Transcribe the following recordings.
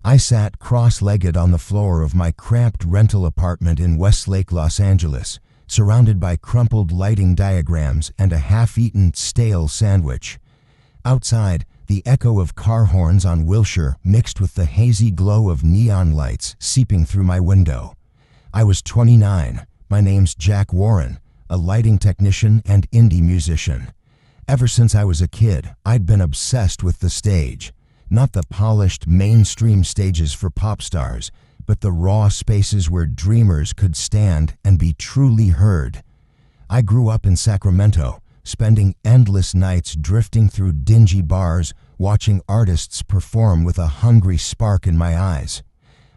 I sat cross-legged on the floor of my cramped rental apartment in Westlake, Los Angeles, surrounded by crumpled lighting diagrams and a half-eaten stale sandwich. Outside, the echo of car horns on Wilshire mixed with the hazy glow of neon lights seeping through my window. I was 29. My name's Jack Warren, a lighting technician and indie musician. Ever since I was a kid, I'd been obsessed with the stage. Not the polished mainstream stages for pop stars, but the raw spaces where dreamers could stand and be truly heard. I grew up in Sacramento, spending endless nights drifting through dingy bars, watching artists perform with a hungry spark in my eyes.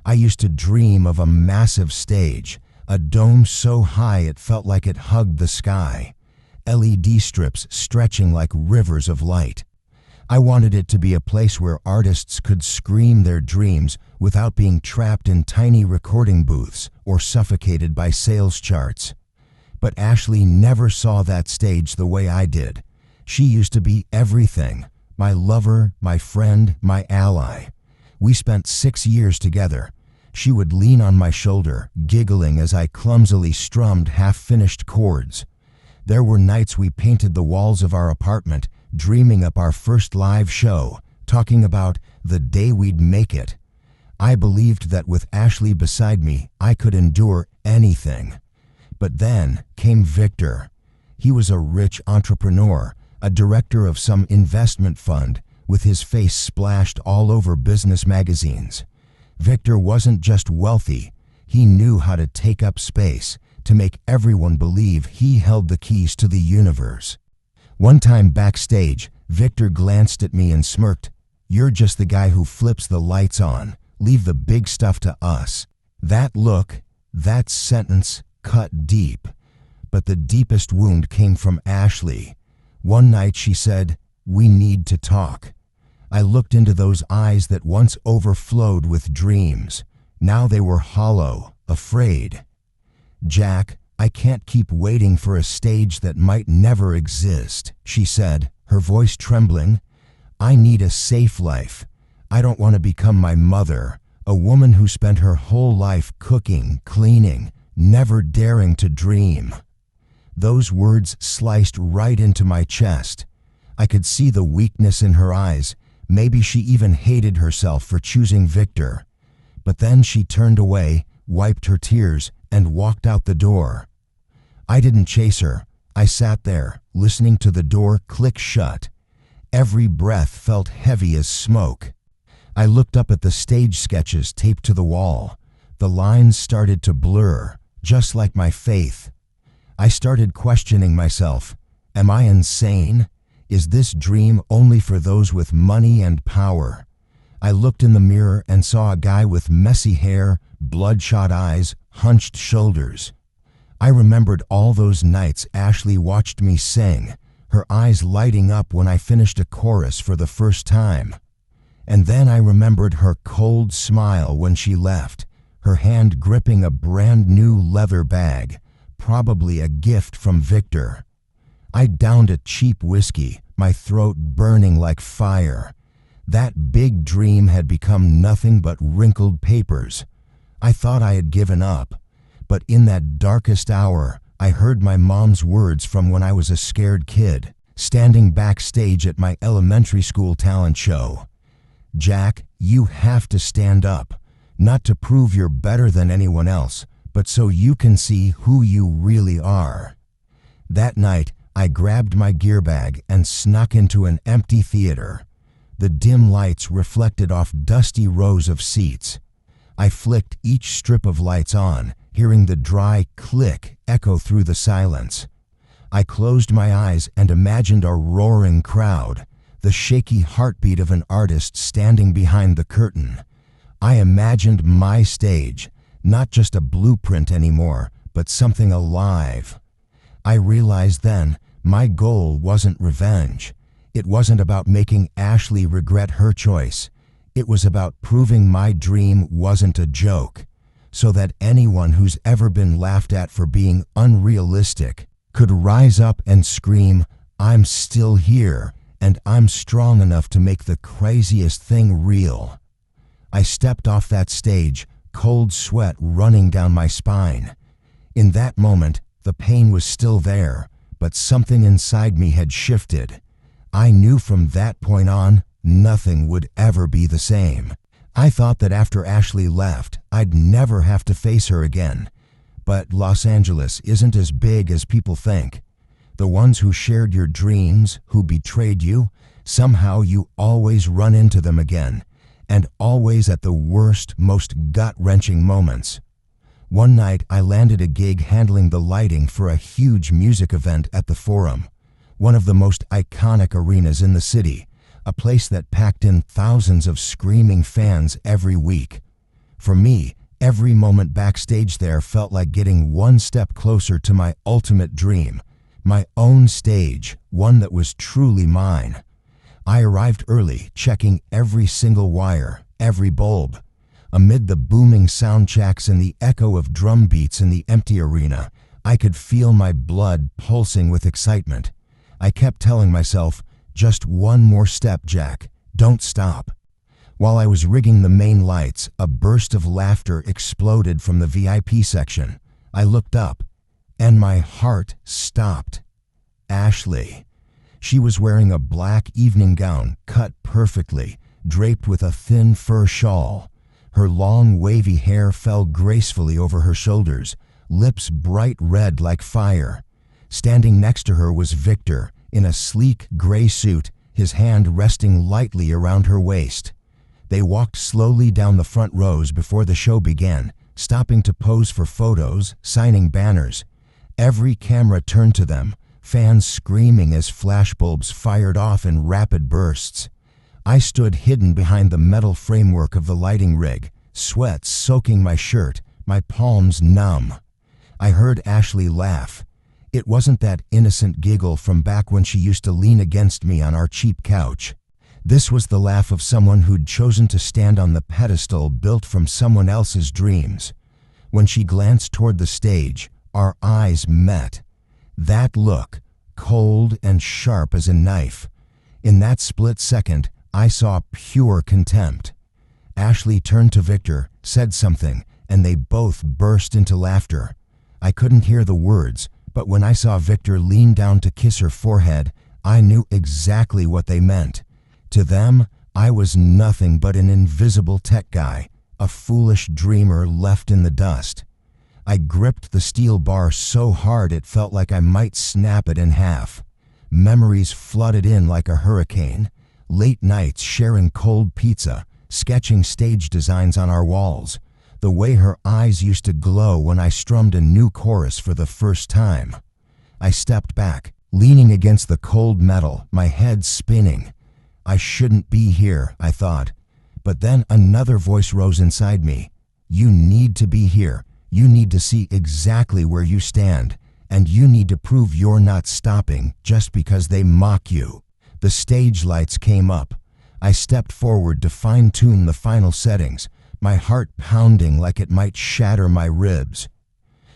I used to dream of a massive stage, a dome so high it felt like it hugged the sky, LED strips stretching like rivers of light. I wanted it to be a place where artists could scream their dreams without being trapped in tiny recording booths or suffocated by sales charts. But Ashley never saw that stage the way I did. She used to be everything, my lover, my friend, my ally. We spent 6 years together. She would lean on my shoulder, giggling as I clumsily strummed half-finished chords. There were nights we painted the walls of our apartment, dreaming up our first live show, talking about the day we'd make it. I believed that with Ashley beside me, I could endure anything. But then came Victor. He was a rich entrepreneur, a director of some investment fund, with his face splashed all over business magazines. Victor wasn't just wealthy, he knew how to take up space, to make everyone believe he held the keys to the universe. One time backstage, Victor glanced at me and smirked. "You're just the guy who flips the lights on. Leave the big stuff to us." That look, that sentence cut deep. But the deepest wound came from Ashley. One night she said, "We need to talk." I looked into those eyes that once overflowed with dreams. Now they were hollow, afraid. "Jack, I can't keep waiting for a stage that might never exist," she said, her voice trembling. "I need a safe life. I don't want to become my mother, a woman who spent her whole life cooking, cleaning, never daring to dream." Those words sliced right into my chest. I could see the weakness in her eyes. Maybe she even hated herself for choosing Victor. But then she turned away, wiped her tears, and walked out the door. I didn't chase her. I sat there, listening to the door click shut. Every breath felt heavy as smoke. I looked up at the stage sketches taped to the wall. The lines started to blur, just like my faith. I started questioning myself. Am I insane? Is this dream only for those with money and power? I looked in the mirror and saw a guy with messy hair, bloodshot eyes, hunched shoulders. I remembered all those nights Ashley watched me sing, her eyes lighting up when I finished a chorus for the first time. And then I remembered her cold smile when she left, her hand gripping a brand new leather bag, probably a gift from Victor. I downed a cheap whiskey, my throat burning like fire. That big dream had become nothing but wrinkled papers. I thought I had given up. But in that darkest hour, I heard my mom's words from when I was a scared kid, standing backstage at my elementary school talent show. "Jack, you have to stand up, not to prove you're better than anyone else, but so you can see who you really are." That night, I grabbed my gear bag and snuck into an empty theater. The dim lights reflected off dusty rows of seats. I flicked each strip of lights on, hearing the dry click echo through the silence. I closed my eyes and imagined a roaring crowd, the shaky heartbeat of an artist standing behind the curtain. I imagined my stage, not just a blueprint anymore, but something alive. I realized then my goal wasn't revenge. It wasn't about making Ashley regret her choice. It was about proving my dream wasn't a joke, so that anyone who's ever been laughed at for being unrealistic could rise up and scream, "I'm still here, and I'm strong enough to make the craziest thing real." I stepped off that stage, cold sweat running down my spine. In that moment, the pain was still there, but something inside me had shifted. I knew from that point on, nothing would ever be the same. I thought that after Ashley left, I'd never have to face her again. But Los Angeles isn't as big as people think. The ones who shared your dreams, who betrayed you, somehow you always run into them again, and always at the worst, most gut-wrenching moments. One night, I landed a gig handling the lighting for a huge music event at the Forum, one of the most iconic arenas in the city, a place that packed in thousands of screaming fans every week. For me, every moment backstage there felt like getting one step closer to my ultimate dream, my own stage, one that was truly mine. I arrived early, checking every single wire, every bulb. Amid the booming sound checks and the echo of drum beats in the empty arena, I could feel my blood pulsing with excitement. I kept telling myself, just one more step, Jack. Don't stop. While I was rigging the main lights, a burst of laughter exploded from the VIP section. I looked up, and my heart stopped. Ashley. She was wearing a black evening gown, cut perfectly, draped with a thin fur shawl. Her long, wavy hair fell gracefully over her shoulders, lips bright red like fire. Standing next to her was Victor, in a sleek gray suit, his hand resting lightly around her waist. They walked slowly down the front rows before the show began, stopping to pose for photos, signing banners. Every camera turned to them, fans screaming as flashbulbs fired off in rapid bursts. I stood hidden behind the metal framework of the lighting rig, sweat soaking my shirt, my palms numb. I heard Ashley laugh. It wasn't that innocent giggle from back when she used to lean against me on our cheap couch. This was the laugh of someone who'd chosen to stand on the pedestal built from someone else's dreams. When she glanced toward the stage, our eyes met. That look, cold and sharp as a knife. In that split second, I saw pure contempt. Ashley turned to Victor, said something, and they both burst into laughter. I couldn't hear the words, but when I saw Victor lean down to kiss her forehead, I knew exactly what they meant. To them, I was nothing but an invisible tech guy, a foolish dreamer left in the dust. I gripped the steel bar so hard it felt like I might snap it in half. Memories flooded in like a hurricane. Late nights sharing cold pizza, sketching stage designs on our walls. The way her eyes used to glow when I strummed a new chorus for the first time. I stepped back, leaning against the cold metal, my head spinning. I shouldn't be here, I thought. But then another voice rose inside me. You need to be here. You need to see exactly where you stand. And you need to prove you're not stopping just because they mock you. The stage lights came up. I stepped forward to fine-tune the final settings, my heart pounding like it might shatter my ribs.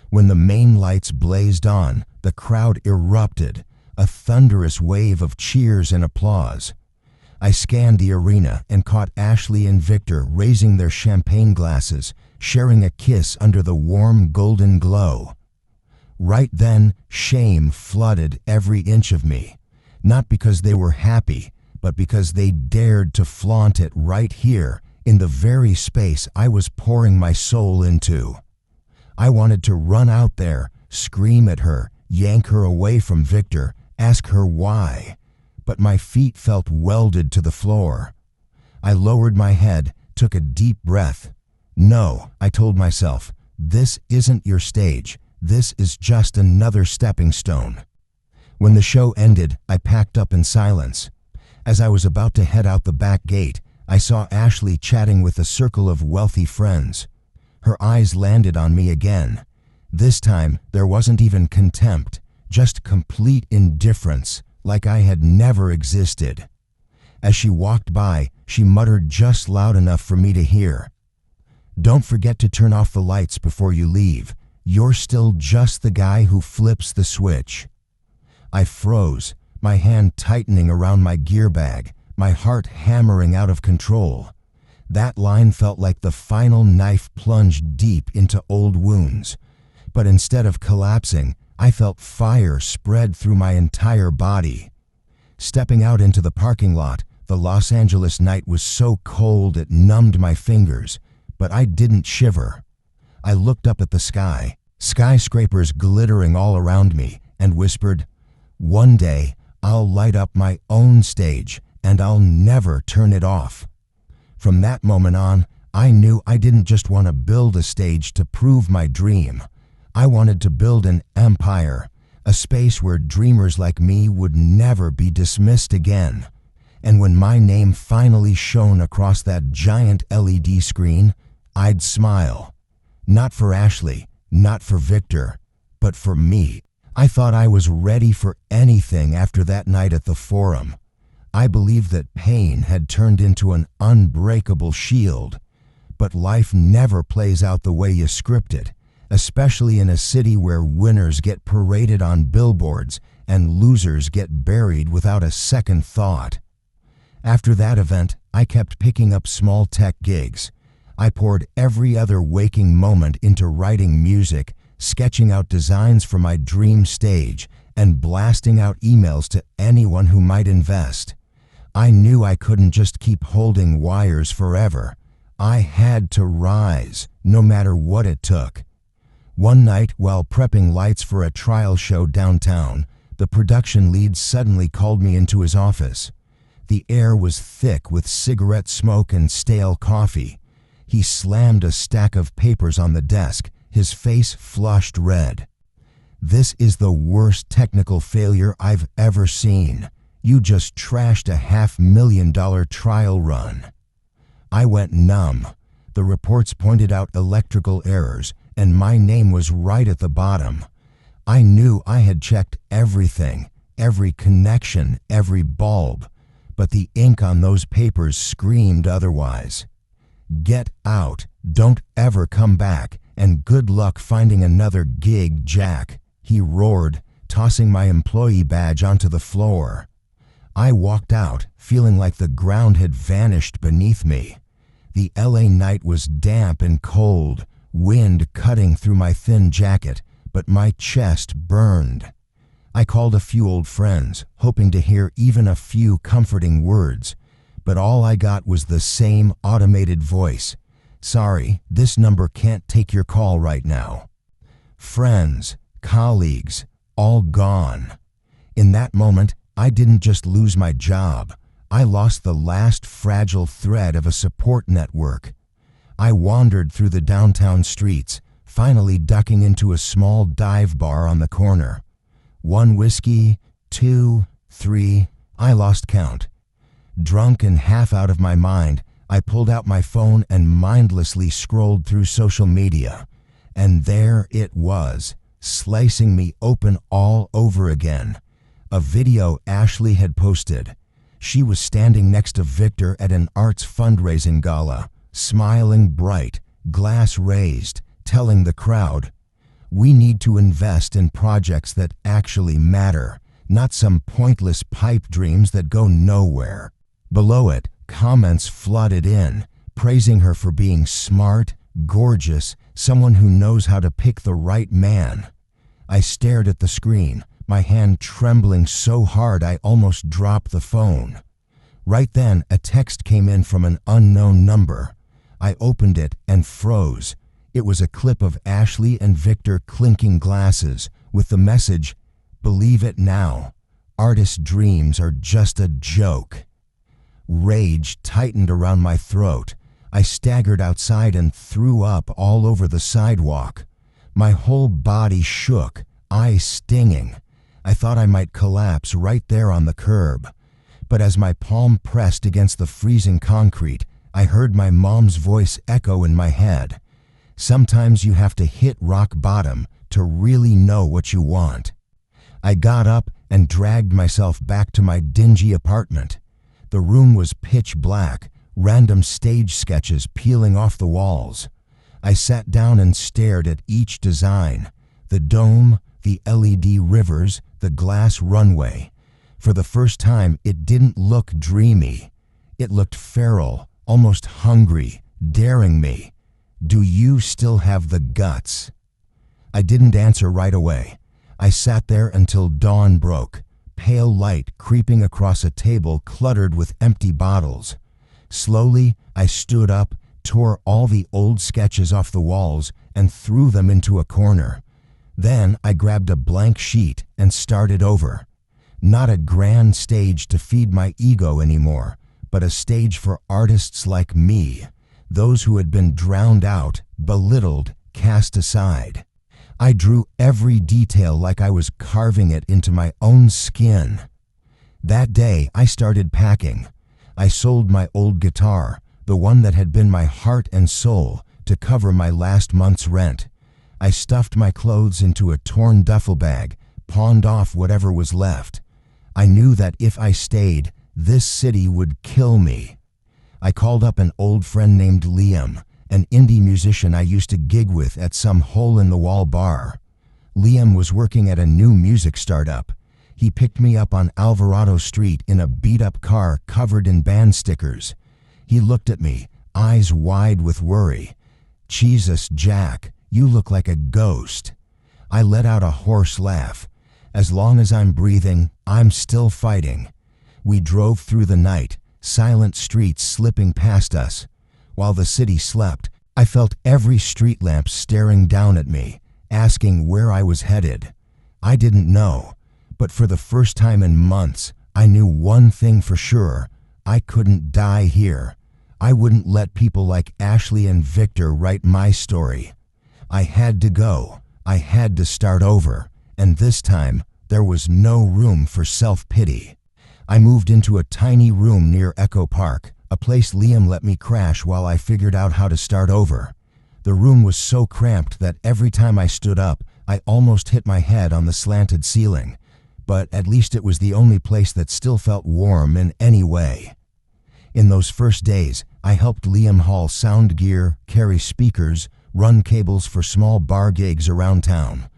When the main lights blazed on, the crowd erupted, a thunderous wave of cheers and applause. I scanned the arena and caught Ashley and Victor raising their champagne glasses, sharing a kiss under the warm golden glow. Right then, shame flooded every inch of me. Not because they were happy, but because they dared to flaunt it right here, in the very space I was pouring my soul into. I wanted to run out there, scream at her, yank her away from Victor, ask her why. But my feet felt welded to the floor. I lowered my head, took a deep breath. No, I told myself, this isn't your stage. This is just another stepping stone. When the show ended, I packed up in silence. As I was about to head out the back gate, I saw Ashley chatting with a circle of wealthy friends. Her eyes landed on me again. This time, there wasn't even contempt, just complete indifference, like I had never existed. As she walked by, she muttered just loud enough for me to hear. Don't forget to turn off the lights before you leave. You're still just the guy who flips the switch. I froze, my hand tightening around my gear bag, my heart hammering out of control. That line felt like the final knife plunged deep into old wounds. But instead of collapsing, I felt fire spread through my entire body. Stepping out into the parking lot, the Los Angeles night was so cold it numbed my fingers, but I didn't shiver. I looked up at the sky, skyscrapers glittering all around me, and whispered, "One day, I'll light up my own stage, and I'll never turn it off." From that moment on, I knew I didn't just want to build a stage to prove my dream. I wanted to build an empire, a space where dreamers like me would never be dismissed again. And when my name finally shone across that giant LED screen, I'd smile. Not for Ashley, not for Victor, but for me. I thought I was ready for anything after that night at the Forum. I believed that pain had turned into an unbreakable shield. But life never plays out the way you script it, especially in a city where winners get paraded on billboards and losers get buried without a second thought. After that event, I kept picking up small tech gigs. I poured every other waking moment into writing music, sketching out designs for my dream stage, and blasting out emails to anyone who might invest. I knew I couldn't just keep holding wires forever. I had to rise, no matter what it took. One night, while prepping lights for a trial show downtown, the production lead suddenly called me into his office. The air was thick with cigarette smoke and stale coffee. He slammed a stack of papers on the desk, his face flushed red. "This is the worst technical failure I've ever seen. You just trashed a $500,000 trial run." I went numb. The reports pointed out electrical errors, and my name was right at the bottom. I knew I had checked everything, every connection, every bulb, but the ink on those papers screamed otherwise. "Get out, don't ever come back, and good luck finding another gig, Jack," he roared, tossing my employee badge onto the floor. I walked out, feeling like the ground had vanished beneath me. The LA night was damp and cold, wind cutting through my thin jacket, but my chest burned. I called a few old friends, hoping to hear even a few comforting words, but all I got was the same automated voice. "Sorry, this number can't take your call right now." Friends, colleagues, all gone. In that moment, I didn't just lose my job. I lost the last fragile thread of a support network. I wandered through the downtown streets, finally ducking into a small dive bar on the corner. 1 whiskey, 2, 3, I lost count. Drunk and half out of my mind, I pulled out my phone and mindlessly scrolled through social media. And there it was, slicing me open all over again. A video Ashley had posted. She was standing next to Victor at an arts fundraising gala, smiling bright, glass raised, telling the crowd, "We need to invest in projects that actually matter, not some pointless pipe dreams that go nowhere." Below it, comments flooded in, praising her for being smart, gorgeous, someone who knows how to pick the right man. I stared at the screen, my hand trembling so hard I almost dropped the phone. Right then, a text came in from an unknown number. I opened it and froze. It was a clip of Ashley and Victor clinking glasses with the message, "Believe it now. Artists' dreams are just a joke." Rage tightened around my throat. I staggered outside and threw up all over the sidewalk. My whole body shook, eyes stinging. I thought I might collapse right there on the curb. But as my palm pressed against the freezing concrete, I heard my mom's voice echo in my head. "Sometimes you have to hit rock bottom to really know what you want." I got up and dragged myself back to my dingy apartment. The room was pitch black, random stage sketches peeling off the walls. I sat down and stared at each design: the dome, the LED rivers, the glass runway. For the first time, it didn't look dreamy. It looked feral, almost hungry, daring me. "Do you still have the guts?" I didn't answer right away. I sat there until dawn broke, pale light creeping across a table cluttered with empty bottles. Slowly, I stood up, tore all the old sketches off the walls, and threw them into a corner. Then I grabbed a blank sheet and started over. Not a grand stage to feed my ego anymore, but a stage for artists like me, those who had been drowned out, belittled, cast aside. I drew every detail like I was carving it into my own skin. That day, I started packing. I sold my old guitar, the one that had been my heart and soul, to cover my last month's rent. I stuffed my clothes into a torn duffel bag, pawned off whatever was left. I knew that if I stayed, this city would kill me. I called up an old friend named Liam, an indie musician I used to gig with at some hole-in-the-wall bar. Liam was working at a new music startup. He picked me up on Alvarado Street in a beat-up car covered in band stickers. He looked at me, eyes wide with worry. "Jesus, Jack, you look like a ghost." I let out a hoarse laugh. "As long as I'm breathing, I'm still fighting." We drove through the night, silent streets slipping past us. While the city slept, I felt every street lamp staring down at me, asking where I was headed. I didn't know, but for the first time in months, I knew one thing for sure: I couldn't die here. I wouldn't let people like Ashley and Victor write my story. I had to go. I had to start over, and this time, there was no room for self-pity. I moved into a tiny room near Echo Park, a place Liam let me crash while I figured out how to start over. The room was so cramped that every time I stood up, I almost hit my head on the slanted ceiling. But at least it was the only place that still felt warm in any way. In those first days, I helped Liam haul sound gear, carry speakers, run cables for small bar gigs around town.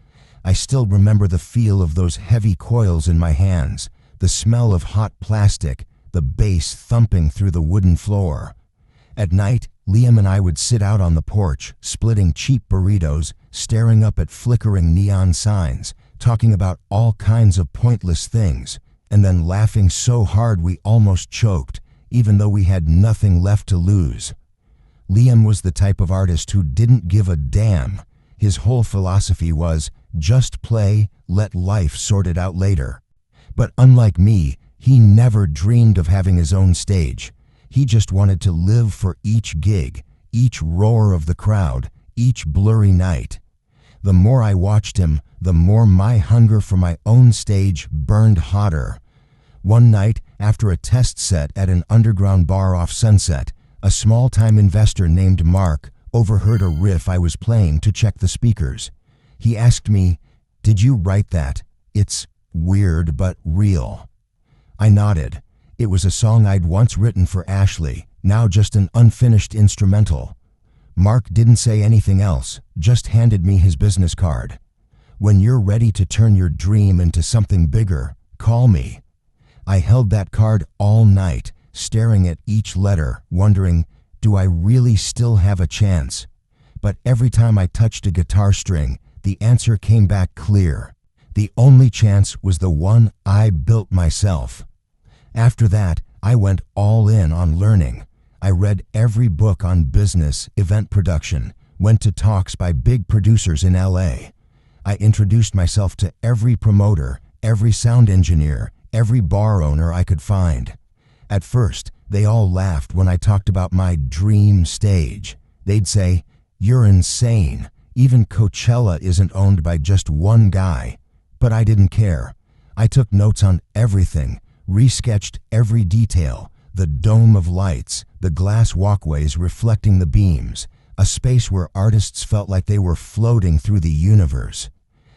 I still remember the feel of those heavy coils in my hands, the smell of hot plastic, the bass thumping through the wooden floor. At night, Liam and I would sit out on the porch, splitting cheap burritos, staring up at flickering neon signs, talking about all kinds of pointless things, and then laughing so hard we almost choked, even though we had nothing left to lose. Liam was the type of artist who didn't give a damn. His whole philosophy was, just play, let life sort it out later. But unlike me, he never dreamed of having his own stage. He just wanted to live for each gig, each roar of the crowd, each blurry night. The more I watched him, the more my hunger for my own stage burned hotter. One night, after a test set at an underground bar off Sunset, a small-time investor named Mark overheard a riff I was playing to check the speakers. He asked me, "Did you write that? It's weird but real." I nodded. It was a song I'd once written for Ashley, now just an unfinished instrumental. Mark didn't say anything else, just handed me his business card. "When you're ready to turn your dream into something bigger, call me." I held that card all night, staring at each letter, wondering, do I really still have a chance? But every time I touched a guitar string, the answer came back clear. The only chance was the one I built myself. After that, I went all in on learning. I read every book on business, event production, went to talks by big producers in LA. I introduced myself to every promoter, every sound engineer, every bar owner I could find. At first, they all laughed when I talked about my dream stage. They'd say, "You're insane. Even Coachella isn't owned by just one guy." But I didn't care. I took notes on everything, resketched every detail, the dome of lights, the glass walkways reflecting the beams, a space where artists felt like they were floating through the universe.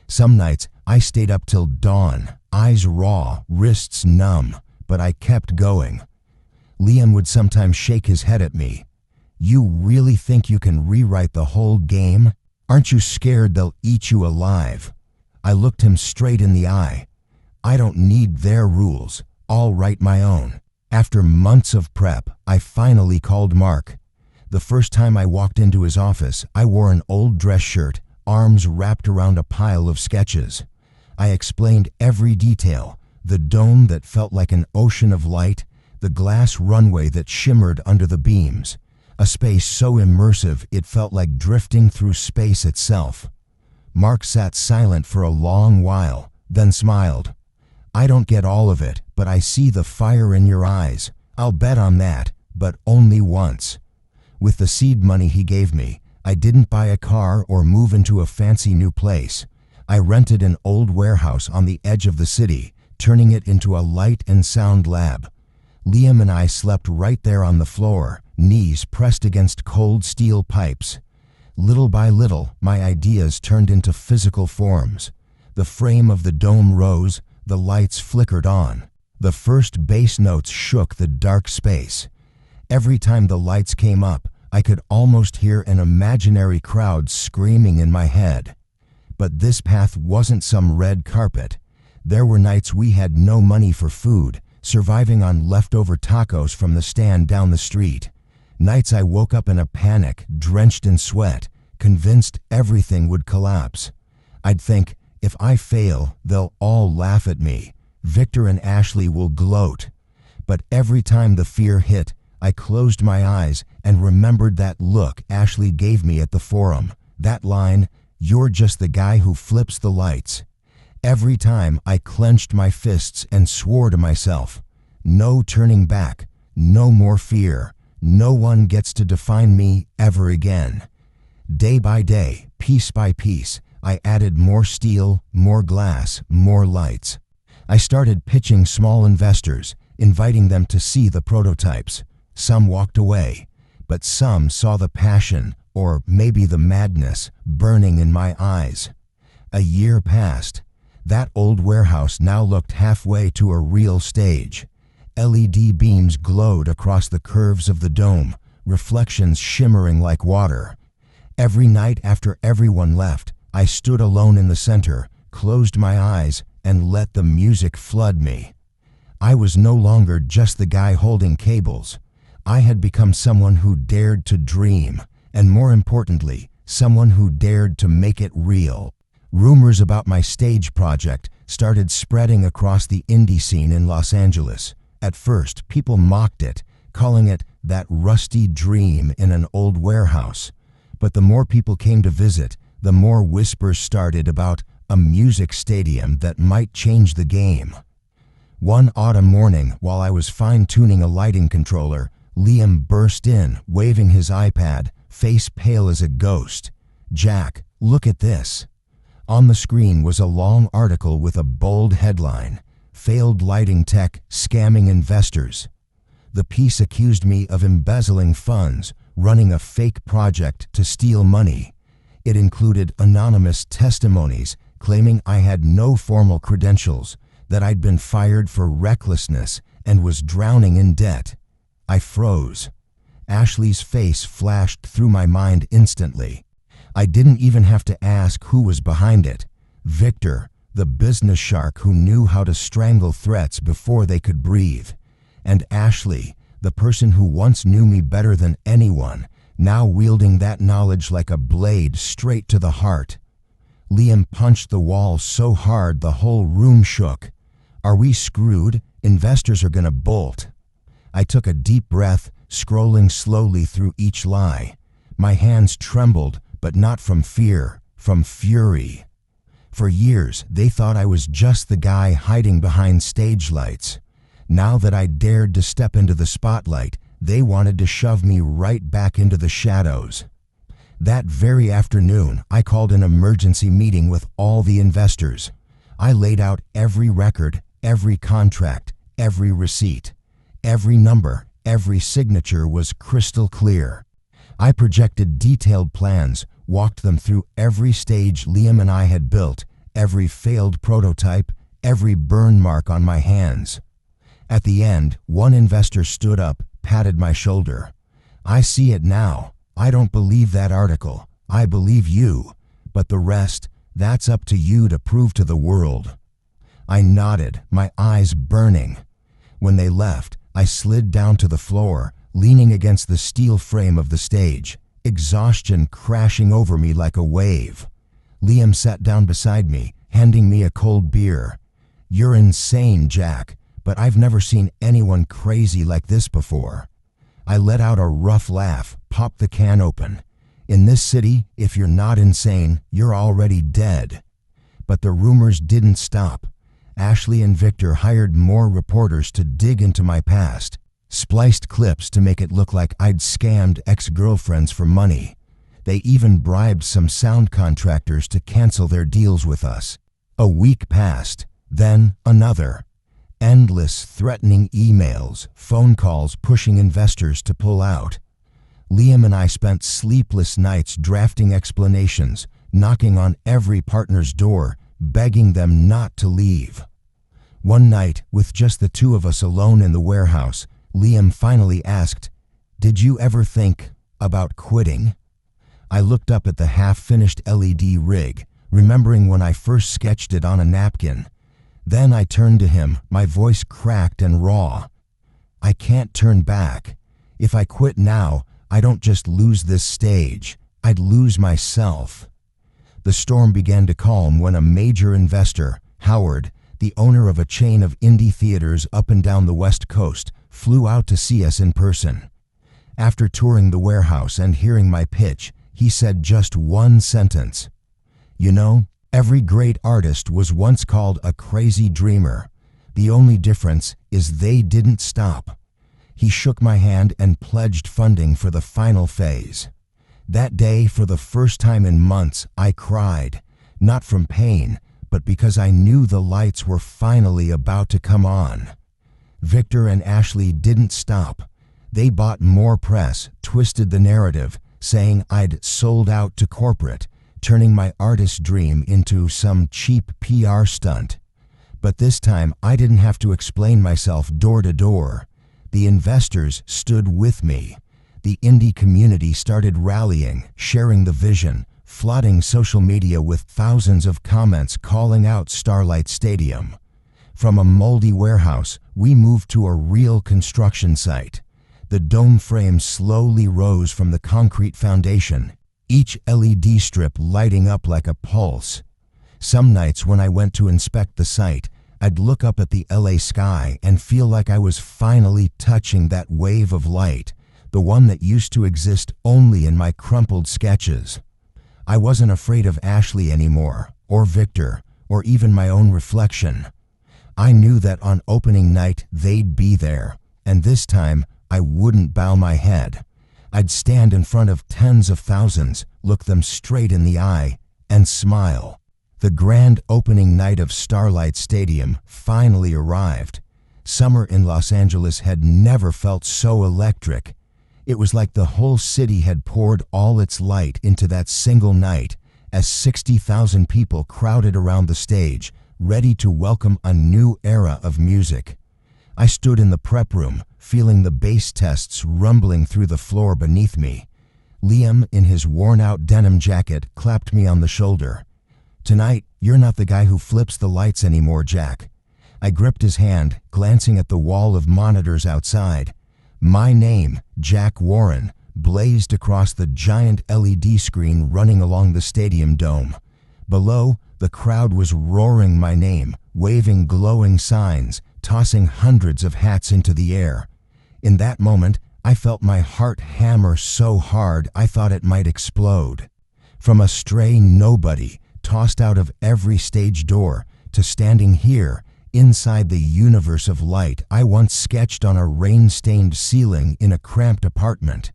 Some nights, I stayed up till dawn, eyes raw, wrists numb, but I kept going. Liam would sometimes shake his head at me. "You really think you can rewrite the whole game? Aren't you scared they'll eat you alive?" I looked him straight in the eye. "I don't need their rules. I'll write my own." After months of prep, I finally called Mark. The first time I walked into his office, I wore an old dress shirt, arms wrapped around a pile of sketches. I explained every detail: the dome that felt like an ocean of light, the glass runway that shimmered under the beams, a space so immersive it felt like drifting through space itself. Mark sat silent for a long while, then smiled. "I don't get all of it, but I see the fire in your eyes. I'll bet on that, but only once." With the seed money he gave me, I didn't buy a car or move into a fancy new place. I rented an old warehouse on the edge of the city, turning it into a light and sound lab. Liam and I slept right there on the floor, knees pressed against cold steel pipes. Little by little, my ideas turned into physical forms. The frame of the dome rose, the lights flickered on. The first bass notes shook the dark space. Every time the lights came up, I could almost hear an imaginary crowd screaming in my head. But this path wasn't some red carpet. There were nights we had no money for food, surviving on leftover tacos from the stand down the street. Nights I woke up in a panic, drenched in sweat, convinced everything would collapse. I'd think, if I fail, they'll all laugh at me. Victor and Ashley will gloat. But every time the fear hit, I closed my eyes and remembered that look Ashley gave me at the forum. That line, "You're just the guy who flips the lights." Every time I clenched my fists and swore to myself, no turning back, no more fear. No one gets to define me ever again. Day by day, piece by piece, I added more steel, more glass, more lights. I started pitching small investors, inviting them to see the prototypes. Some walked away, but some saw the passion, or maybe the madness, burning in my eyes. A year passed. That old warehouse now looked halfway to a real stage. LED beams glowed across the curves of the dome, reflections shimmering like water. Every night after everyone left, I stood alone in the center, closed my eyes, and let the music flood me. I was no longer just the guy holding cables. I had become someone who dared to dream, and more importantly, someone who dared to make it real. Rumors about my stage project started spreading across the indie scene in Los Angeles. At first, people mocked it, calling it that rusty dream in an old warehouse. But the more people came to visit, the more whispers started about a music stadium that might change the game. One autumn morning, while I was fine-tuning a lighting controller, Liam burst in, waving his iPad, face pale as a ghost. "Jack, look at this." On the screen was a long article with a bold headline: "Failed lighting tech scamming investors." The piece accused me of embezzling funds, running a fake project to steal money. It included anonymous testimonies claiming I had no formal credentials, that I'd been fired for recklessness and was drowning in debt. I froze. Ashley's face flashed through my mind instantly. I didn't even have to ask who was behind it. Victor, the business shark who knew how to strangle threats before they could breathe. And Ashley, the person who once knew me better than anyone, now wielding that knowledge like a blade straight to the heart. Liam punched the wall so hard the whole room shook. "Are we screwed? Investors are gonna bolt." I took a deep breath, scrolling slowly through each lie. My hands trembled, but not from fear, from fury. For years, they thought I was just the guy hiding behind stage lights. Now that I dared to step into the spotlight, they wanted to shove me right back into the shadows. That very afternoon, I called an emergency meeting with all the investors. I laid out every record, every contract, every receipt. Every number, every signature was crystal clear. I projected detailed plans, walked them through every stage Liam and I had built, every failed prototype, every burn mark on my hands. At the end, one investor stood up, patted my shoulder. "I see it now. I don't believe that article. I believe you. But the rest, that's up to you to prove to the world." I nodded, my eyes burning. When they left, I slid down to the floor, leaning against the steel frame of the stage, exhaustion crashing over me like a wave. Liam sat down beside me, handing me a cold beer. "You're insane, Jack, but I've never seen anyone crazy like this before." I let out a rough laugh, popped the can open. "In this city, if you're not insane, you're already dead." But the rumors didn't stop. Ashley and Victor hired more reporters to dig into my past, spliced clips to make it look like I'd scammed ex-girlfriends for money. They even bribed some sound contractors to cancel their deals with us. A week passed, then another. Endless threatening emails, phone calls pushing investors to pull out. Liam and I spent sleepless nights drafting explanations, knocking on every partner's door, begging them not to leave. One night, with just the two of us alone in the warehouse, Liam finally asked, "Did you ever think about quitting?" I looked up at the half-finished LED rig, remembering when I first sketched it on a napkin. Then I turned to him, my voice cracked and raw. "I can't turn back. If I quit now, I don't just lose this stage, I'd lose myself." The storm began to calm when a major investor, Howard, the owner of a chain of indie theaters up and down the West Coast, flew out to see us in person. After touring the warehouse and hearing my pitch, he said just one sentence. "You know, every great artist was once called a crazy dreamer. The only difference is they didn't stop." He shook my hand and pledged funding for the final phase. That day, for the first time in months, I cried, not from pain, but because I knew the lights were finally about to come on. Victor and Ashley didn't stop. They bought more press, twisted the narrative, saying I'd sold out to corporate, turning my artist dream into some cheap PR stunt. But this time, I didn't have to explain myself door to door. The investors stood with me. The indie community started rallying, sharing the vision, flooding social media with thousands of comments calling out Starlight Stadium. From a moldy warehouse, we moved to a real construction site. The dome frame slowly rose from the concrete foundation, each LED strip lighting up like a pulse. Some nights when I went to inspect the site, I'd look up at the LA sky and feel like I was finally touching that wave of light, the one that used to exist only in my crumpled sketches. I wasn't afraid of Ashley anymore, or Victor, or even my own reflection. I knew that on opening night they'd be there, and this time I wouldn't bow my head. I'd stand in front of tens of thousands, look them straight in the eye, and smile. The grand opening night of Starlight Stadium finally arrived. Summer in Los Angeles had never felt so electric. It was like the whole city had poured all its light into that single night, as 60,000 people crowded around the stage, ready to welcome a new era of music. I stood in the prep room, feeling the bass tests rumbling through the floor beneath me. Liam, in his worn-out denim jacket, clapped me on the shoulder. "Tonight, you're not the guy who flips the lights anymore, Jack." I gripped his hand, glancing at the wall of monitors outside. My name, Jack Warren, blazed across the giant LED screen running along the stadium dome. Below, the crowd was roaring my name, waving glowing signs, tossing hundreds of hats into the air. In that moment, I felt my heart hammer so hard I thought it might explode. From a stray nobody, tossed out of every stage door, to standing here, inside the universe of light I once sketched on a rain-stained ceiling in a cramped apartment.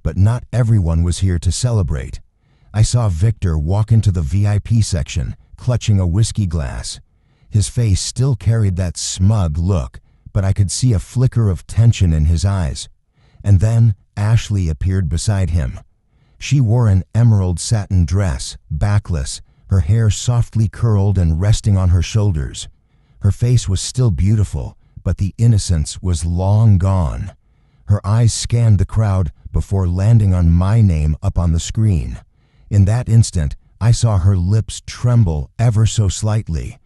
But not everyone was here to celebrate. I saw Victor walk into the VIP section, clutching a whiskey glass. His face still carried that smug look, but I could see a flicker of tension in his eyes. And then Ashley appeared beside him. She wore an emerald satin dress, backless, her hair softly curled and resting on her shoulders. Her face was still beautiful, but the innocence was long gone. Her eyes scanned the crowd before landing on my name up on the screen. In that instant, I saw her lips tremble ever so slightly.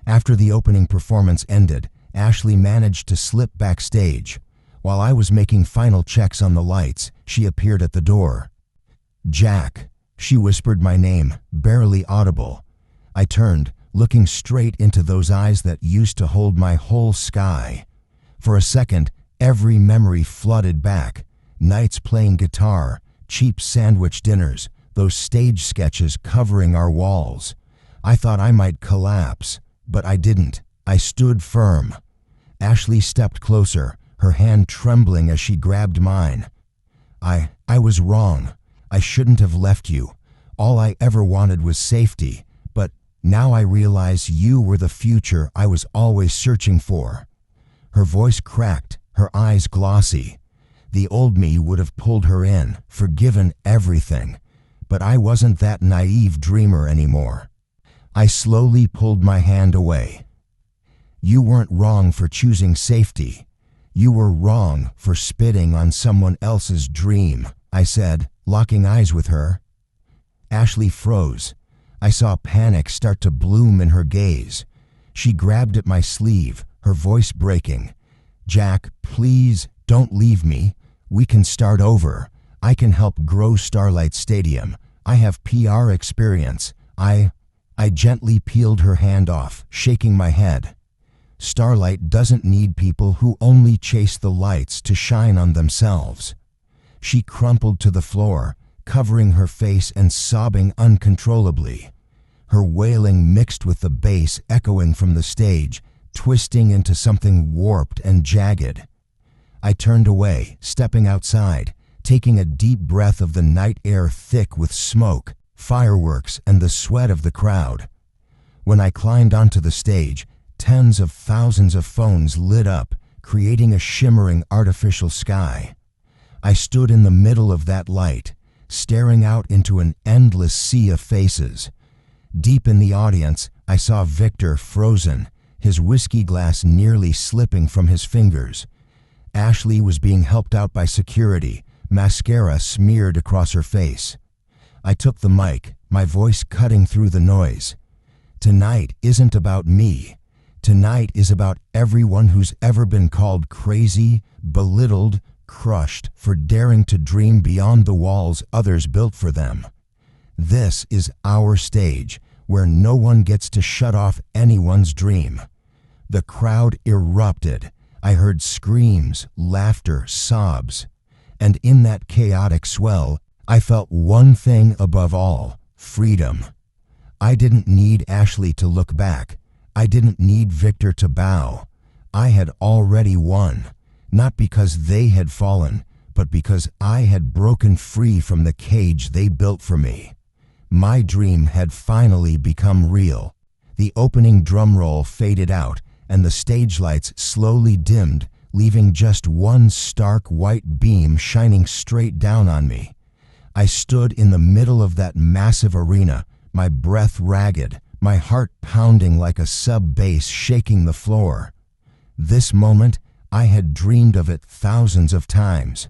After the opening performance ended, Ashley managed to slip backstage. While I was making final checks on the lights, she appeared at the door. "Jack," she whispered my name, barely audible. I turned, looking straight into those eyes that used to hold my whole sky. For a second, every memory flooded back. Nights playing guitar, cheap sandwich dinners, those stage sketches covering our walls. I thought I might collapse, but I didn't. I stood firm. Ashley stepped closer, her hand trembling as she grabbed mine. I was wrong. I shouldn't have left you. All I ever wanted was safety, but now I realize you were the future I was always searching for." Her voice cracked, her eyes glossy. The old me would have pulled her in, forgiven everything, but I wasn't that naive dreamer anymore. I slowly pulled my hand away. "You weren't wrong for choosing safety. You were wrong for spitting on someone else's dream," I said, locking eyes with her. Ashley froze. I saw panic start to bloom in her gaze. She grabbed at my sleeve, her voice breaking. "Jack, please don't leave me. We can start over. I can help grow Starlight Stadium. I have PR experience." I gently peeled her hand off, shaking my head. Starlight doesn't need people who only chase the lights to shine on themselves. She crumpled to the floor, covering her face and sobbing uncontrollably. Her wailing mixed with the bass echoing from the stage, twisting into something warped and jagged. I turned away, stepping outside, taking a deep breath of the night air thick with smoke, fireworks, and the sweat of the crowd. When I climbed onto the stage, tens of thousands of phones lit up, creating a shimmering artificial sky. I stood in the middle of that light, staring out into an endless sea of faces. Deep in the audience, I saw Victor frozen, his whiskey glass nearly slipping from his fingers. Ashley was being helped out by security, mascara smeared across her face. I took the mic, my voice cutting through the noise. Tonight isn't about me. Tonight is about everyone who's ever been called crazy, belittled, crushed for daring to dream beyond the walls others built for them. This is our stage, where no one gets to shut off anyone's dream. The crowd erupted. I heard screams, laughter, sobs. And in that chaotic swell, I felt one thing above all: freedom. I didn't need Ashley to look back. I didn't need Victor to bow. I had already won, not because they had fallen, but because I had broken free from the cage they built for me. My dream had finally become real. The opening drum roll faded out, and the stage lights slowly dimmed, leaving just one stark white beam shining straight down on me. I stood in the middle of that massive arena, my breath ragged, my heart pounding like a sub-bass shaking the floor. This moment, I had dreamed of it thousands of times.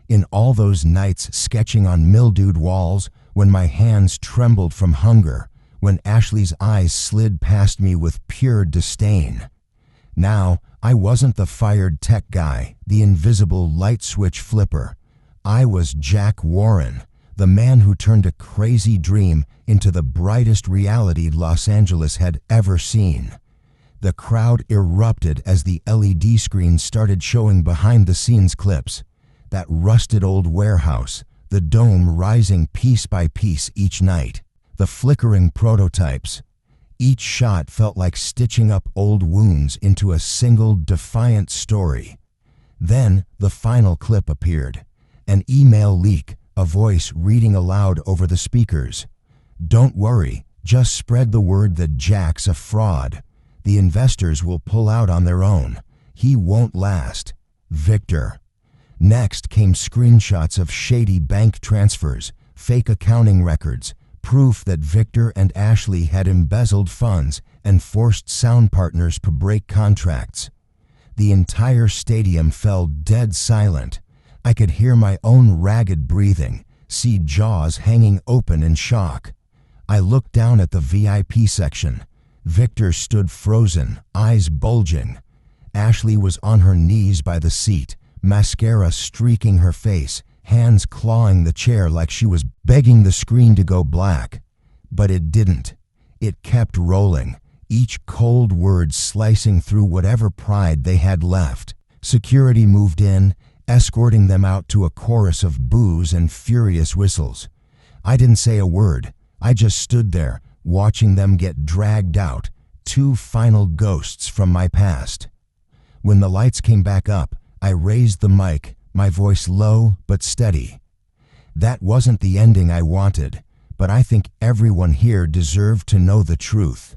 In all those nights sketching on mildewed walls, when my hands trembled from hunger, when Ashley's eyes slid past me with pure disdain. Now, I wasn't the fired tech guy, the invisible light switch flipper. I was Jack Warren, the man who turned a crazy dream into the brightest reality Los Angeles had ever seen. The crowd erupted as the LED screens started showing behind-the-scenes clips. That rusted old warehouse, the dome rising piece by piece each night, the flickering prototypes. Each shot felt like stitching up old wounds into a single defiant story. Then the final clip appeared, an email leak, a voice reading aloud over the speakers. "Don't worry, just spread the word that Jack's a fraud. The investors will pull out on their own. He won't last. Victor." Next came screenshots of shady bank transfers, fake accounting records, proof that Victor and Ashley had embezzled funds and forced sound partners to break contracts. The entire stadium fell dead silent. I could hear my own ragged breathing, see jaws hanging open in shock. I looked down at the VIP section. Victor stood frozen, eyes bulging. Ashley was on her knees by the seat, mascara streaking her face, hands clawing the chair like she was begging the screen to go black. But it didn't. It kept rolling, each cold word slicing through whatever pride they had left. Security moved in, escorting them out to a chorus of boos and furious whistles. I didn't say a word. I just stood there, watching them get dragged out, two final ghosts from my past. When the lights came back up, I raised the mic, my voice low but steady. That wasn't the ending I wanted, but I think everyone here deserved to know the truth.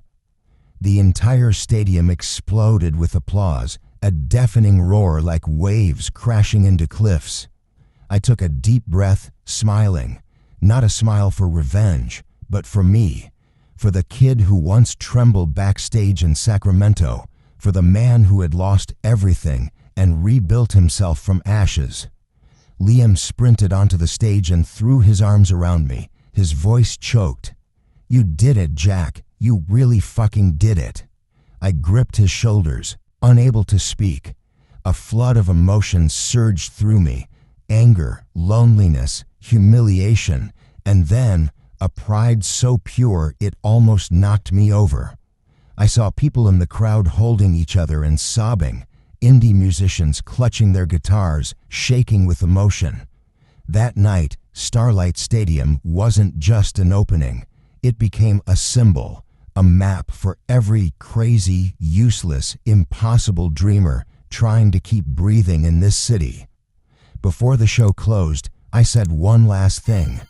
The entire stadium exploded with applause, a deafening roar like waves crashing into cliffs. I took a deep breath, smiling, not a smile for revenge, but for me, for the kid who once trembled backstage in Sacramento, for the man who had lost everything and rebuilt himself from ashes. Liam sprinted onto the stage and threw his arms around me, his voice choked. "You did it, Jack. You really fucking did it." I gripped his shoulders, unable to speak. A flood of emotions surged through me, anger, loneliness, humiliation, and then a pride so pure it almost knocked me over. I saw people in the crowd holding each other and sobbing, indie musicians clutching their guitars, shaking with emotion. That night, Starlight Stadium wasn't just an opening. It became a symbol, a map for every crazy, useless, impossible dreamer trying to keep breathing in this city. Before the show closed, I said one last thing.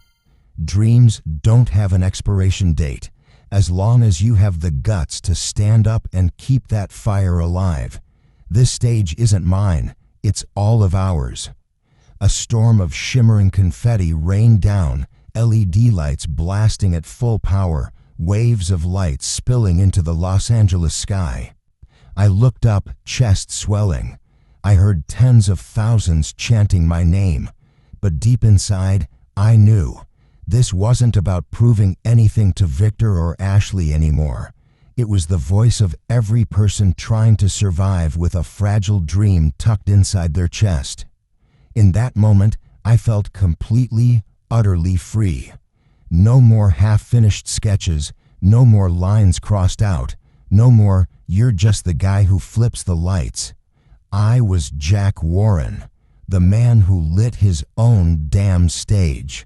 Dreams don't have an expiration date, as long as you have the guts to stand up and keep that fire alive. This stage isn't mine, it's all of ours. A storm of shimmering confetti rained down, LED lights blasting at full power, waves of light spilling into the Los Angeles sky. I looked up, chest swelling. I heard tens of thousands chanting my name, but deep inside, I knew. This wasn't about proving anything to Victor or Ashley anymore. It was the voice of every person trying to survive with a fragile dream tucked inside their chest. In that moment, I felt completely, utterly free. No more half-finished sketches, no more lines crossed out, no more, "You're just the guy who flips the lights." I was Jack Warren, the man who lit his own damn stage.